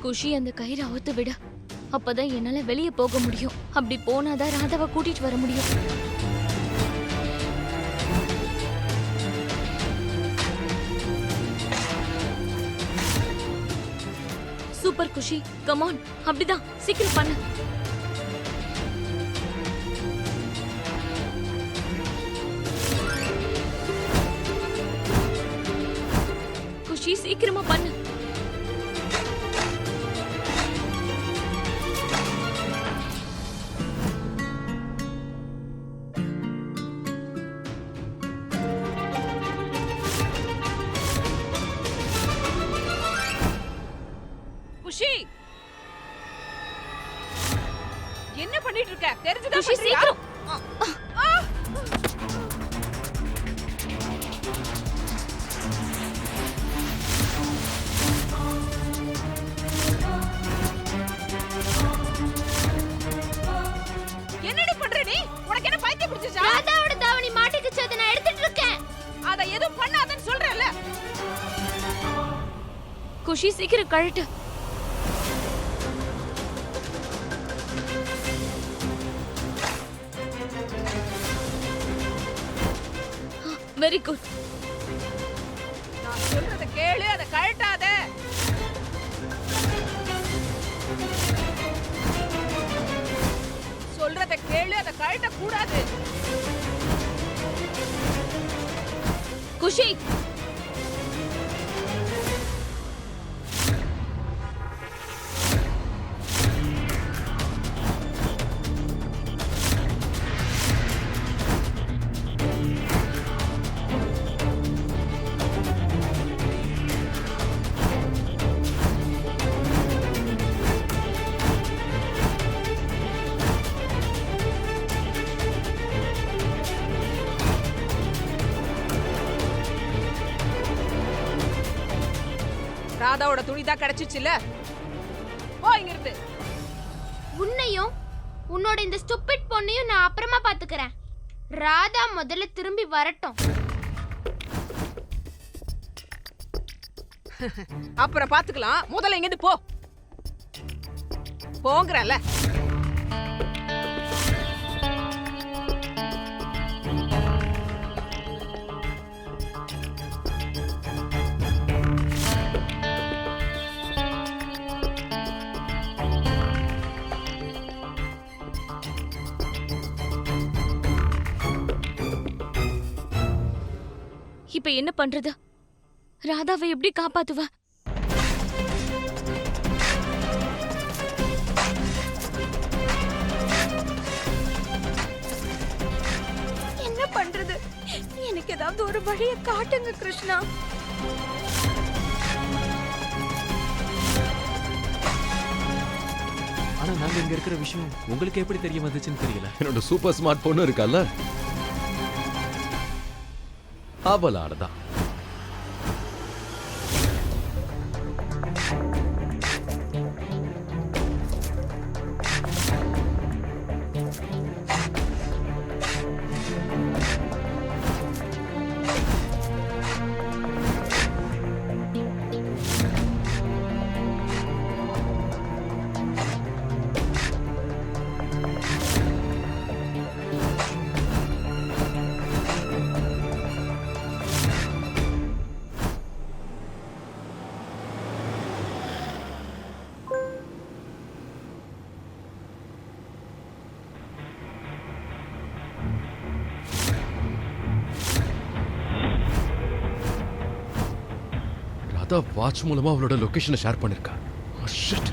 குஷி அந்த கயிறை அவுத்து விட, அப்பதான் என்னால வெளியே போக முடியும். அப்படி போனாதான் ராதாவை கூட்டிட்டு வர முடியும். சூப்பர் குஷி, கமான், அப்படிதான், சீக்கிரம் பண்ணு. குஷி, சீக்கிரமா பண்ணு. குஷி, என்ன பண்ணிட்டு இருக்க? தெரிஞ்சுதா குஷி, பண்றியா? சீக்கிரம். என்னடி பண்ற நீ? உனக்கு என்ன பைத்தியம் பிடிச்சிச்சா? ராதாவோட தாவணி மாட்டிக்கிச்சு, அதை நான் எடுத்துட்டு இருக்கேன். அத எதுவும் பண்ணாதன்னு சொல்றேன்ல. குஷி, சீக்கிரம் கழட்டு. Very good. நான் சொல்றத கேளு, அத கழட்டாத. சொல்றத கேளு, அத கழட்ட கூடாது. குஷி, ராதாவோட துணி தான் கிடைச்சிச்சுல. போ இங்க இருந்து. உன்னையும் உன்னோட இந்த ஸ்டூபிட் பொண்ணையும் நான் அப்புறமா பாத்துக்கிறேன். ராதா முதல்ல திரும்பி வரட்டும். அப்புறம் பாத்துக்கலாம். முதல்ல இங்க இருந்து போ. போங்கறல. இப்ப என்ன பண்றது? ராதாவை எப்படி காப்பாத்துவ? என்ன பண்றது? எனக்கு ஏதாவது ஒரு வழியை காட்டுங்க கிருஷ்ணா. ஆனா நாங்க இங்க இருக்கிற விஷயம் உங்களுக்கு எப்படி தெரிய வந்துச்சுன்னு தெரியல. என்னோட சூப்பர் ஸ்மார்ட் பொண்ணு இருக்கல்ல, அவளாலதான். வாட்ச் மூலமா அவளோட லொகேஷனை ஷேர் பண்ணிருக்கா. Oh shit.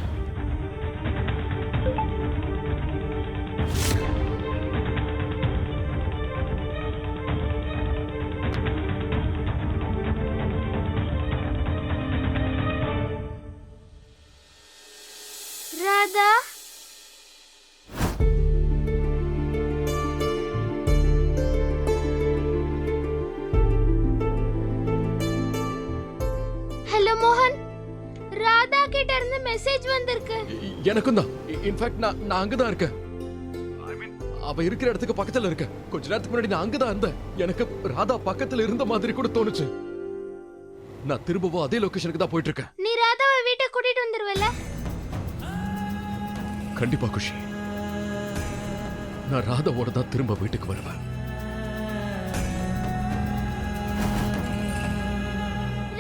ராதா, ஹலோ மோகன், ராதா கிட்ட இருந்து மெசேஜ் வந்திருக்கு. எனக்கும் தான். இன்ஃபேக்ட் நான் அங்கதான் இருக்கேன். அவ இருக்கிற இடத்துக்கு பக்கத்துல இருக்க. கொஞ்ச நேரத்துக்கு முன்னாடி நான் அங்கதான் இருந்தேன். எனக்கு ராதா பக்கத்துல இருந்த மாதிரி கூட தோணுச்சு. நான் திரும்பவும் அதே லொகேஷனுக்கு தான் போயிட்டு இருக்கேன். நீ ராதாவை வீட்டுக்கு கூட்டிட்டு வந்துருவல? கண்டிப்பா குஷி, நான் ராதாவோட தான் திரும்ப வீட்டுக்கு வருவேன்.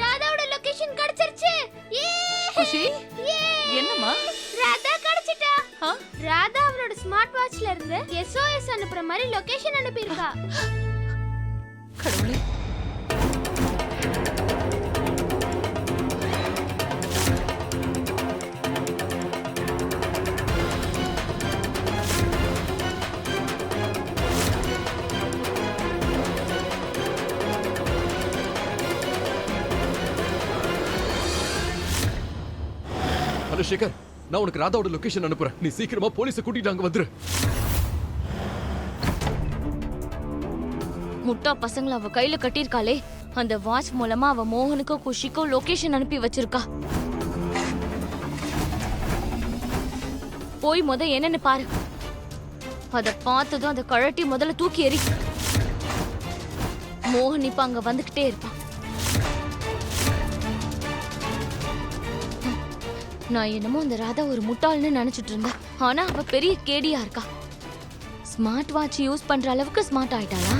ராதாவோட லொகேஷன் கிடைச்சிருச்சு. குஷி என்னம்மா? ராதா கிடைச்சிட்டா. ராதா அவளோட ஸ்மார்ட் வாட்ச்ல இருந்து SOS அனுப்புற மாதிரி லொகேஷன் அனுப்பியிருக்கா. கடவுளே, ஹலோ சேகர், நான் உனக்கு ராதாவோட லொகேஷன் அனுப்புறேன். நீ சீக்கிரமா போலீஸை கூட்டிட்டு அங்க வந்துரு. முட்டா பசங்களை அவ கையில கட்டியிருக்காளே, அந்த வாட்ச் மூலமா அவ மோகனுக்கோ குஷிக்கோ லொகேஷன் அனுப்பி வச்சிருக்கா. போய் என்னன்னு பாரு. அத பார்த்ததும் அதை கழட்டி முதல்ல தூக்கி எறி. மோகன் இப்ப அங்க வந்துகிட்டே இருப்பான். நான் என்னமோ அந்த ராதா ஒரு முட்டாள்னு நினைச்சிட்டு இருந்தேன். ஆனா அவ பெரிய கேடியா இருக்கா. ஸ்மார்ட் வாட்ச் யூஸ் பண்ற அளவுக்கு ஸ்மார்ட் ஆயிட்டாளா?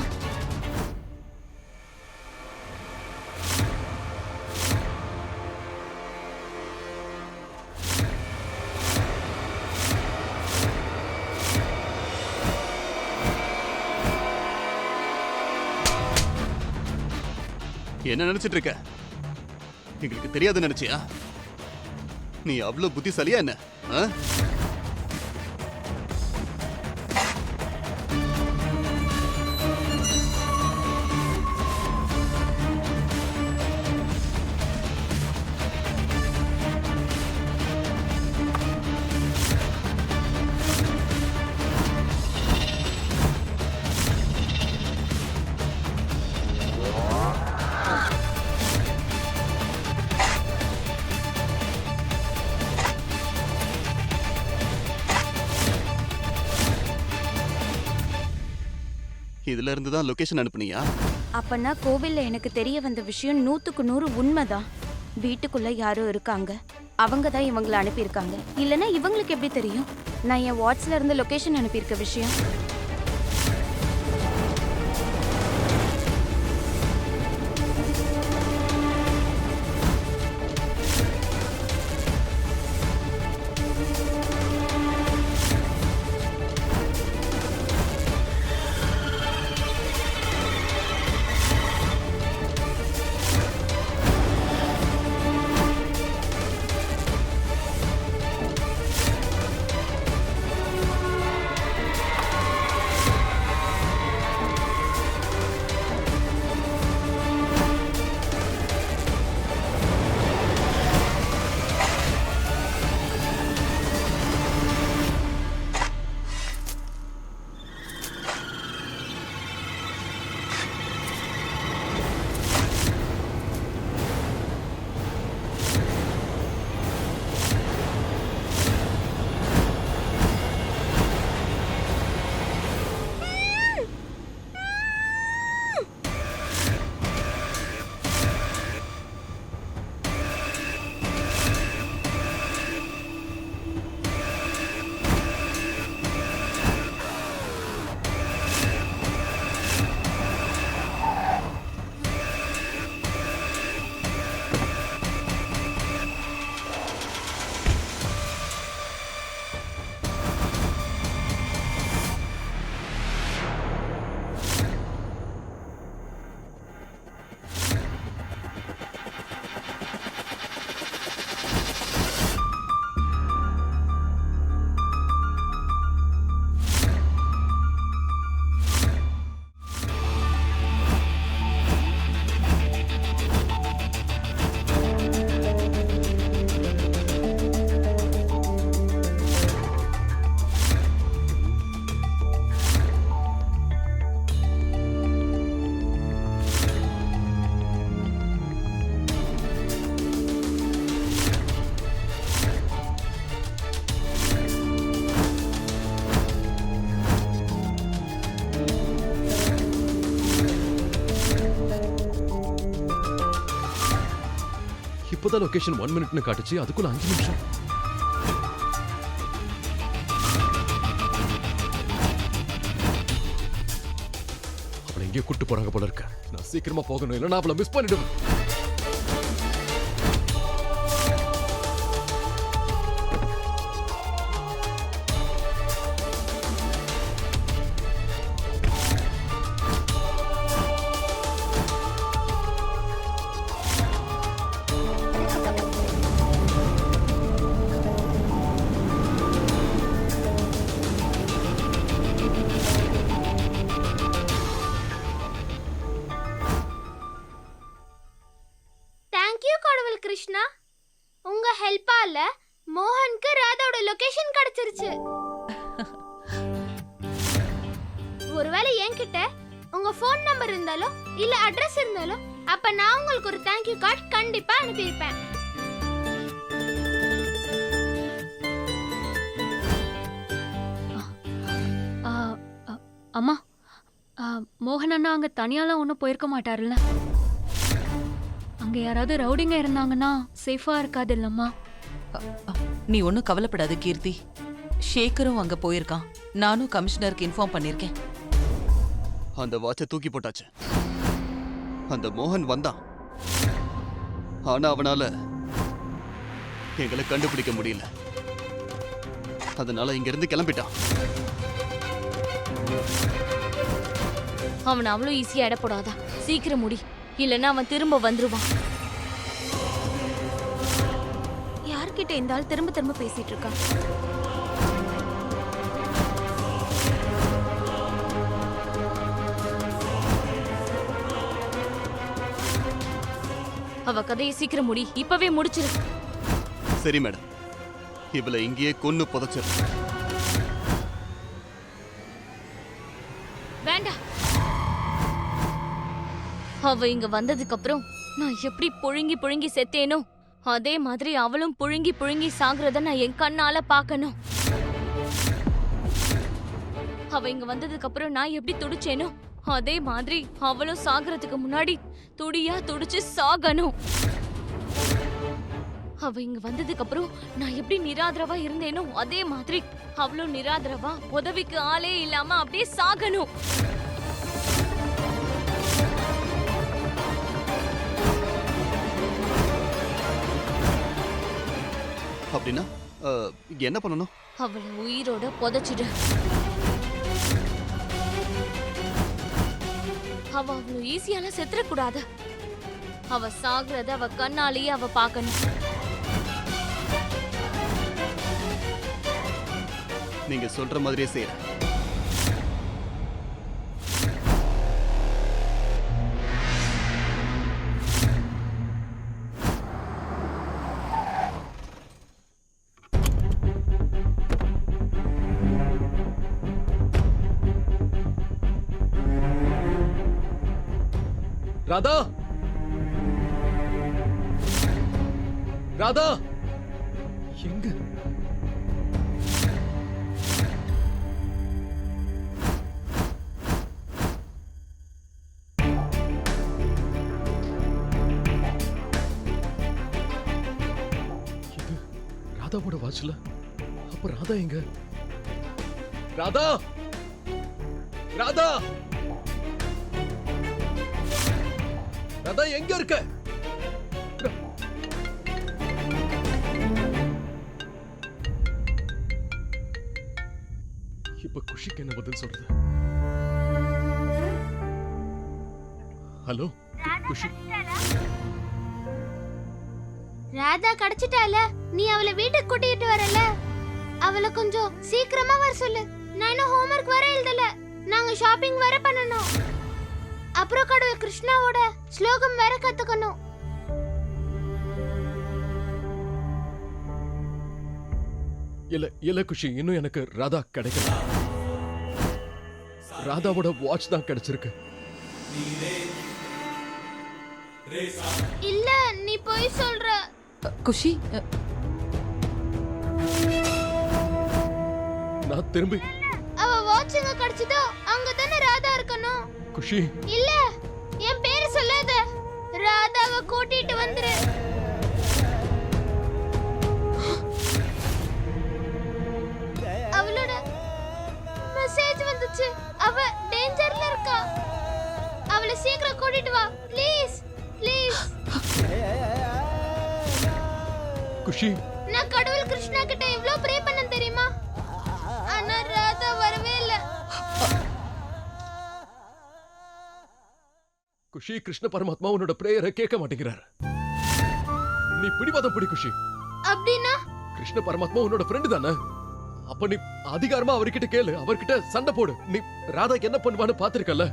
என்ன நினைச்சிட்டு இருக்க? எங்களுக்கு தெரியாது நினைச்சியா? நீ அவ்வளவு புத்திசாலியா என்ன? இதுல இருந்து தான் லொகேஷன் அனுப்புனியா? அப்பனா கோவில்ல எனக்கு தெரிய வந்த விஷயம் 100க்கு 100 உண்மைதான். வீட்டுக்குள்ள யாரோ இருக்காங்க, அவங்க தான் இவங்களை அனுப்பியிருக்காங்க. இல்லைன்னா இவங்களுக்கு எப்படி தெரியும் நான் என் வாட்ஸ்ல இருந்து லொகேஷன் அனுப்பியிருக்க விஷயம்? இப்போதான் லொகேஷன் 1 மினிட்னு காட்டுச்சு, அதுக்குள்ள 5 நிமிஷம். எங்கேயோ கூட்டு போறாங்க போல இருக்க. நான் சீக்கிரமா போகணும், இல்லைன்னா அவளை மிஸ் பண்ணிடுவேன். தேங்க்யூ கடவுள் கிருஷ்ணா, உங்க ஹெல்ப்பால மோகனுக்கு ராதாவோட லொகேஷன் கிடைச்சிருச்சு. ஒருவேளை என்கிட்ட உங்க ஃபோன் நம்பர் இருந்தாலோ இல்ல அட்ரஸ் இருந்தாலோ அப்ப நான் உங்களுக்கு ஒரு தேங்க்யூ கார்டு கண்டிப்பா அனுப்பியிருப்பேன். அம்மா, மோகன் அண்ணா அங்க தனியாலாம் ஒன்றும் போயிருக்க மாட்டாருல்ல? அங்க யாராவது ரவுடிங்க இருந்தாங்கன்னா சேஃபா இருக்காது இல்லம்மா? நீ ஒன்றும் கவலைப்படாத கீர்த்தி. ஷேகரும் அங்க போயிருக்கான். நானும் கமிஷனருக்கு இன்ஃபார்ம் பண்ணிருக்கேன். அந்த வாட்சை தூக்கி போட்டாச்சு. அந்த மோகன் வந்தான், ஆனா அவனால எங்களை கண்டுபிடிக்க முடியல. அதனால இங்க இருந்து கிளம்பிட்டான். அவன் அவ்வளோ ஈஸியா எடை போடாதா. சீக்கிரம் முடி, இல்லைன்னா அவன் திரும்ப வந்துருவான். யார்கிட்ட இந்த ஆள் திரும்ப திரும்ப பேசிட்டு இருக்கா? அவ கதையை சீக்கிரம் முடி, இப்பவே முடிச்சிரு. சரி மேடம், இவளை இங்கேயே கொன்னு புதைச்சிரு. வேண்டாம். அவ இங்க வந்ததுக்கு அப்புறம் நான் எப்படி புழுங்கி புழுங்கி செத்தேனோ அதே மாதிரி அவளும் புழுங்கி புழுங்கி சாகுறத நான் என் கண்ணால பார்க்கணும். அவ இங்க வந்ததுக்கு அப்புறம் நான் எப்படி துடிச்சேனோ அதே மாதிரி அவளும் சாகுறதுக்கு முன்னாடி துடியா துடிச்சு சாகணும். அவ இங்க வந்ததுக்கு அப்புறம் நான் எப்படி நிராதரவா இருந்தேனோ அதே மாதிரி அவளும் நிராதரவா உதவிக்கு ஆளே இல்லாம அப்படியே சாகணும். அப்படின்னா என்ன பண்ணணும்? அவளை உயிரோட புதைச்சிடு. அவ அவ்வளவு ஈஸியால செத்துறக்கூடாது. அவ சாகுறத அவ கண்ணாலேயே அவ பார்க்கணும். நீங்க சொல்ற மாதிரியே செய்யறேன். ராதா, ராதா எங்க? இது ராதாவோட வாட்ச்ல. அப்ப ராதா எங்க? ராதா, ராதா, ராதா எங்க இருக்க? இப்ப குஷிக்கு என்ன பதில் சொல்றது? ஹலோ குஷி. ராதா கிடைச்சிட்டால, நீ அவளை வீட்டுக்கு கூட்டிட்டு வரல. அவளை கொஞ்சம் சீக்கிரமா வர சொல்லு. நான் இன்னும் ஹோம்வொர்க் வர எழுதல. நாங்க ஷாப்பிங் வர பண்ணணும். அப்புறம் கடவுள் கிருஷ்ணாவோட ஸ்லோகம் வேற கத்துக்கணும். இல்ல குஷி, இன்னும் எனக்கு ராதா கிடைக்கல. ராதாவோட வாட்ச் தான் கிடைச்சிருக்கு. இல்ல, நீ போய் சொல்ற. குஷி, நான் திரும்பி அவ வாட்ச் எங்க கிடைச்சதோ அங்க தானே ராதா இருக்கணும். குஷி, இல்ல, என் பேரு சொல்லாத. ராதாவை கூட்டிட்டு வந்துரு. அவளோட மெசேஜ் வந்துச்சு. அவ டேஞ்சர்ல இருக்கா. அவளை சீக்கிரம் கூட்டிட்டு வா ப்ளீஸ் ப்ளீஸ். குஷி, நான் கடவுள் கிருஷ்ணா கிட்ட எவ்வளவு ப்ரே பண்ணேன் தெரியுமா? ஆனா ராதா வரவே இல்ல. குஷி, கிருஷ்ண பரமாத்மா உன்னோட பிரேயரை கேட்க மாட்டேங்கிறார். நீ பிடிவாதம் பிடி குஷி. அப்படின்னா கிருஷ்ண பரமாத்மா உன்னோட ஃப்ரெண்டு தானே? அப்ப நீ அதிகாரமா அவர்கிட்ட கேளு, அவர்கிட்ட சண்டை போடு. நீ ராதாக்கு என்ன பண்ணுவான்னு பாத்திருக்கல,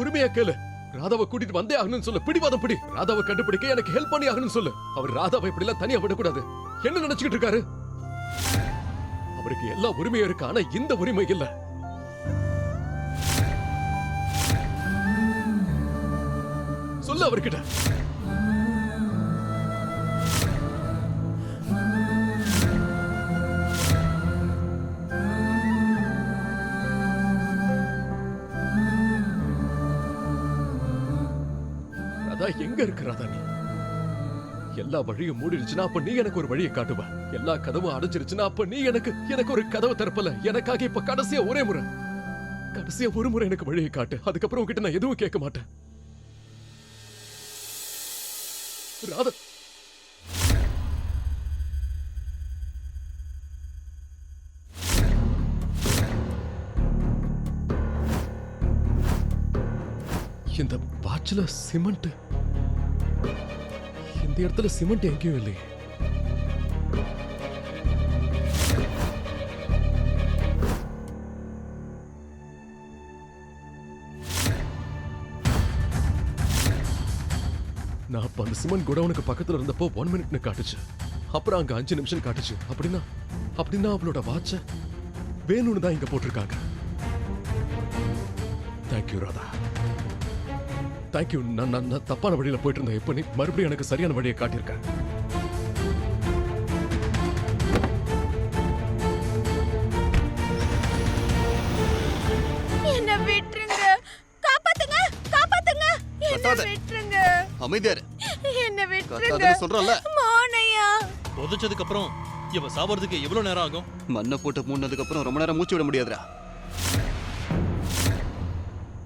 உரிமையா கேளு. ராதாவை கூட்டிட்டு வந்தே ஆகணும்னு சொல்லு. பிடிவாதம் பிடி. ராதாவை கண்டுபிடிக்க எனக்கு ஹெல்ப் பண்ணி ஆகணும்னு சொல்லு. அவர் ராதாவை இப்படி எல்லாம் தனியா விடக்கூடாது. என்ன நினைச்சுக்கிட்டு இருக்காரு? அவருக்கு எல்லா உரிமையும் இருக்கு, ஆனா இந்த உரிமை இல்ல. சொல்லு அவர்கிட்ட. எங்க இருக்கு ராதா? நீ எல்லா வழியும் மூடிடுச்சுன்னா அப்ப நீ எனக்கு ஒரு வழியை காட்டுவ. எல்லா கதவும் அடைஞ்சிருச்சுன்னா அப்ப நீ எனக்கு ஒரு கதவை திறப்பல. எனக்காக இப்ப கடைசியா ஒரு முறை எனக்கு வழியை காட்டு. அதுக்கப்புறம் உன்கிட்ட நான் எதுவும் கேட்க மாட்டேன். ராதா, இந்த பாட்சில சிமெண்ட், இந்த இடத்துல சிமெண்ட் எங்கேயும் இல்லையே. நான் அப்ப அந்த சிமெண்ட் குடவுனுக்கு பக்கத்துல இருந்தப்போ 1 மினிட்னு காட்டுச்சு. அப்புறம் அங்க 5 நிமிஷம் காட்டுச்சு. அப்படின்னா அவளோட வாட்ச வேணும்னு தான் இங்க போட்டிருக்காங்க. Thank you Radha, thank you. நான் தப்பான வழியில போயிட்டு இருந்தேன். இப்ப நீ மறுபடியும் எனக்கு சரியான வழியை காட்டியிருக்க. என்ன விட்டுருங்க, காப்பாத்துங்க, காப்பாத்துங்க, என்ன விட்டுருங்க. அமைதியா இரு. என்ன விட்டுருங்க, கத்தாதன்னு சொல்றல. மோனையா புதைச்சதுக்கு அப்புறம் இவ சாவறதுக்கு எவ்வளவு நேரம் ஆகும்? மண்ணை போட்டு மூடினதுக்கு அப்புறம் ரொம்ப நேரம் மூச்சு விட முடியாதுடா.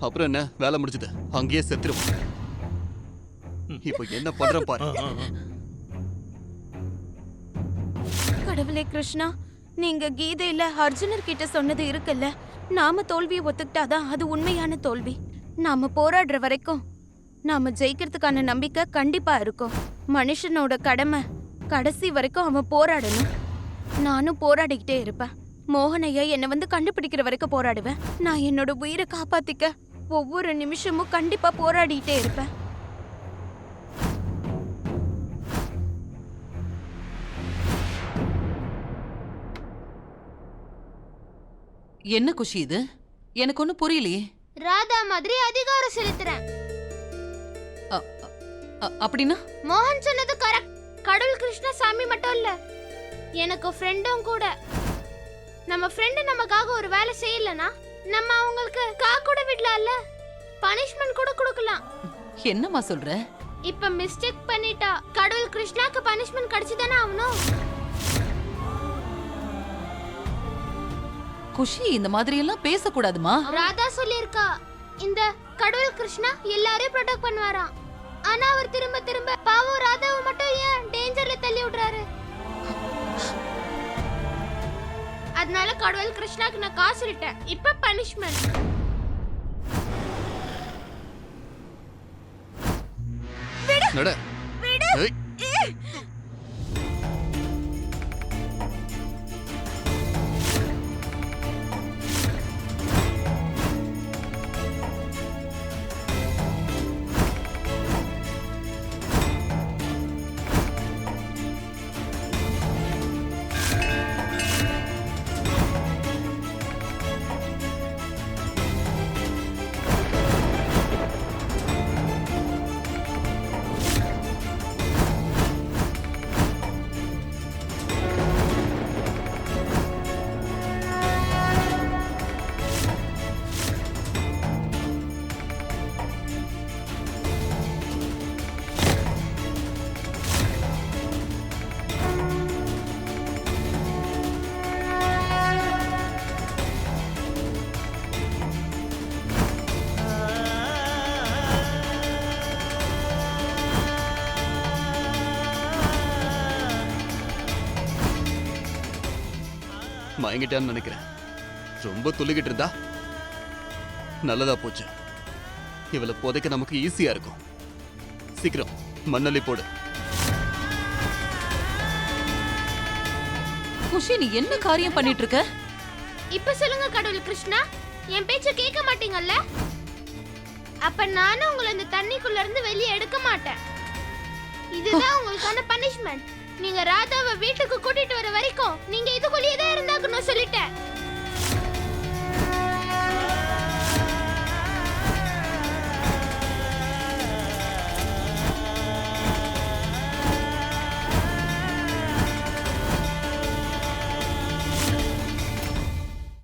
அப்புறம் என்ன, வேலை முடிச்சது, அங்கேயே செத்துருவோம். இப்போ என்ன பண்ற பாரு. கடவுளே கிருஷ்ணா, நீங்க கீதையில அர்ஜுனர் கிட்ட சொன்னது இருக்குல்ல, நாம தோல்வியை ஒத்துக்கிட்டாதான் அது உண்மையான தோல்வி. நாம போராடுற வரைக்கும் நாம ஜெயிக்கிறதுக்கான நம்பிக்கை கண்டிப்பா இருக்கும். மனுஷனோட கடமை கடைசி வரைக்கும் அவன் போராடணும். நானும் போராடிக்கிட்டே இருப்பேன். மோகனையா என்னை வந்து கண்டுபிடிக்கிற வரைக்கும் போராடுவேன். நான் என்னோட உயிரை காப்பாத்திக்க ஒவ்வொரு நிமிஷமும் கண்டிப்பா போராடிட்டே இருப்பேன். என்ன குஷி இது? எனக்கு ஒன்னும் புரியலையே. ராதா மாதிரி அதிகாரம் செலுத்துறேன். அப்படின்னா? மோகன் சொன்னது கரெக்ட். கடவுள் கிருஷ்ண சாமி மட்டும் இல்ல, எனக்கு ஃப்ரெண்டும் கூட. நம்ம ஃப்ரெண்டு நமக்காக ஒரு வேலை செய்யலனா நம்ம அவங்களுக்கு கூட விடலாம்ல, பனிஷ்மெண்ட் கூட கொடுக்கலாம். என்னம்மா சொல்ற? இப்ப மிஸ்டேக் பண்ணிட்டா கடவுள் கிருஷ்ணாக்கு பனிஷ்மெண்ட் கிடைச்சுதானே ஆகணும். குஷி, இந்த மாதிரி எல்லாம் பேசக்கூடாதுமா. ராதா சொல்லிருக்கா, இந்த கடவுள் கிருஷ்ணா எல்லாரையும் ப்ரொடெக்ட் பண்ணுவாராம். ஆனா அவர் திரும்ப திரும்ப பாவம் ராதாவை மட்டும் ஏன் டேஞ்சர்ல தள்ளி விடுறாரு? அதனால கடவுள் கிருஷ்ணாக்கு நான் காசு சொல்லிட்டேன். இப்ப பனிஷ்மெண்ட். நட. ஏய். மயங்கிட்டான்னு நினைக்கிறேன். ரொம்ப துள்ளிக்கிட்டு இருந்தா நல்லதா போச்சு. இவளை புதைக்க நமக்கு ஈஸியா இருக்கும். சீக்கிரம் மண்ணள்ளி போடு. குஷி, நீ என்ன காரியம் பண்ணிட்டு இருக்க? இப்ப சொல்லுங்க கடவுள் கிருஷ்ணா, என் பேச்ச கேட்க மாட்டீங்கல்ல? அப்ப நானும் உங்களை இந்த தண்ணிக்குள்ள இருந்து வெளியே எடுக்க மாட்டேன். இதுதான் உங்களுக்கான பனிஷ்மெண்ட். நீங்க ராதாவை வீட்டுக்கு கூட்டிட்டு வர வரைக்கும் நீங்க இதுக்குள்ளேயே தான் இருந்தாக்கணும் சொல்லிட்டேன்.